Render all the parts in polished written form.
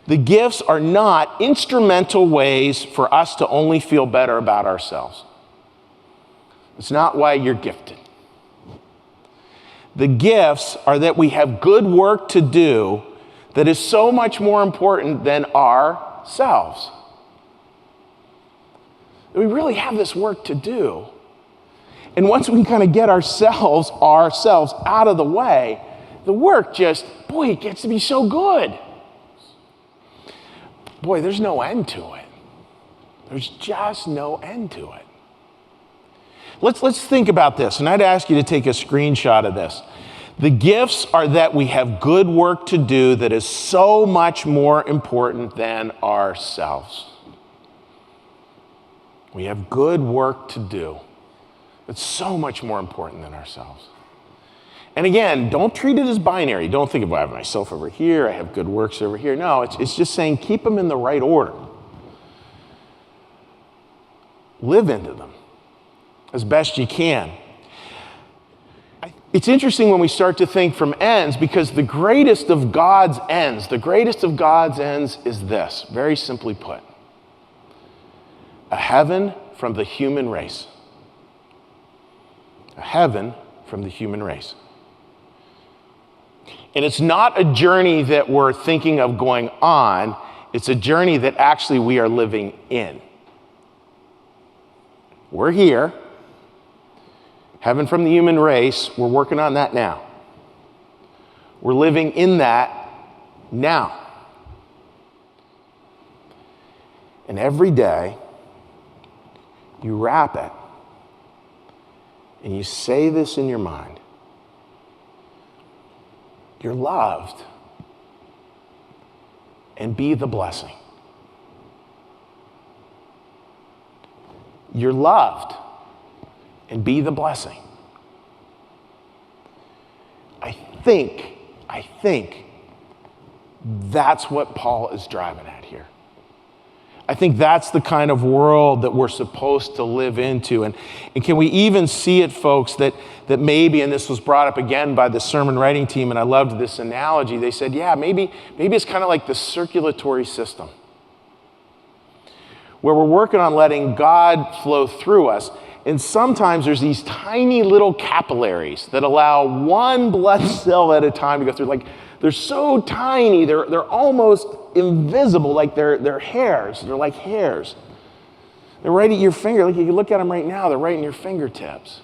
The gifts are not instrumental ways for us to only feel better about ourselves. It's not why you're gifted. The gifts are that we have good work to do that is so much more important than ourselves. We really have this work to do. And once we kind of get ourselves out of the way, the work just, boy, it gets to be so good. Boy, there's no end to it. There's just no end to it. Let's think about this, and I'd ask you to take a screenshot of this. The gifts are that we have good work to do that is so much more important than ourselves. We have good work to do that's so much more important than ourselves. And again, don't treat it as binary. Don't think about, I have myself over here, I have good works over here. No, it's just saying keep them in the right order. Live into them as best you can. It's interesting when we start to think from ends, because the greatest of God's ends is this, very simply put. A heaven from the human race. A heaven from the human race. And it's not a journey that we're thinking of going on, it's a journey that actually we are living in. We're here. Heaven from the human race, we're working on that now. We're living in that now. And every day, you wrap it, and you say this in your mind. You're loved, and be the blessing. You're loved, and be the blessing. I think that's what Paul is driving at here. I think that's the kind of world that we're supposed to live into. And can we even see it, folks, that maybe, and this was brought up again by the sermon writing team, and I loved this analogy. They said, yeah, maybe it's kind of like the circulatory system, where we're working on letting God flow through us. And sometimes there's these tiny little capillaries that allow one blood cell at a time to go through. Like, they're so tiny, they're almost invisible, like they're hairs. They're like hairs. They're right at your finger. Like, you can look at them right now. They're right in your fingertips.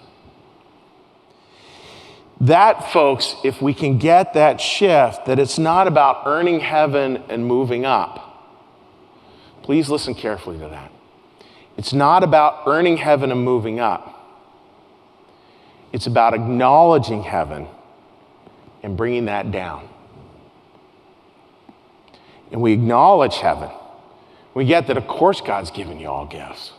That, folks, if we can get that shift, that it's not about earning heaven and moving up. Please listen carefully to that. It's not about earning heaven and moving up. It's about acknowledging heaven and bringing that down. And we acknowledge heaven. We get that, of course, God's given you all gifts.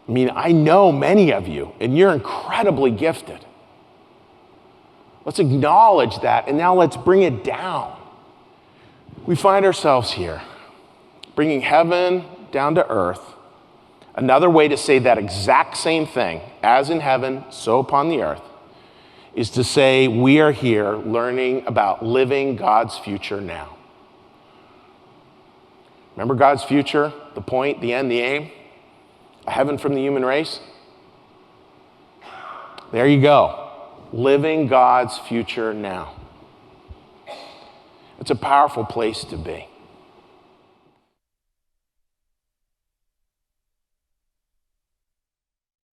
I mean, I know many of you, and you're incredibly gifted. Let's acknowledge that, and now let's bring it down. We find ourselves here, bringing heaven down to earth. Another way to say that exact same thing, as in heaven, so upon the earth, is to say we are here learning about living God's future now. Remember God's future, the point, the end, the aim? A heaven from the human race? There you go. Living God's future now. It's a powerful place to be.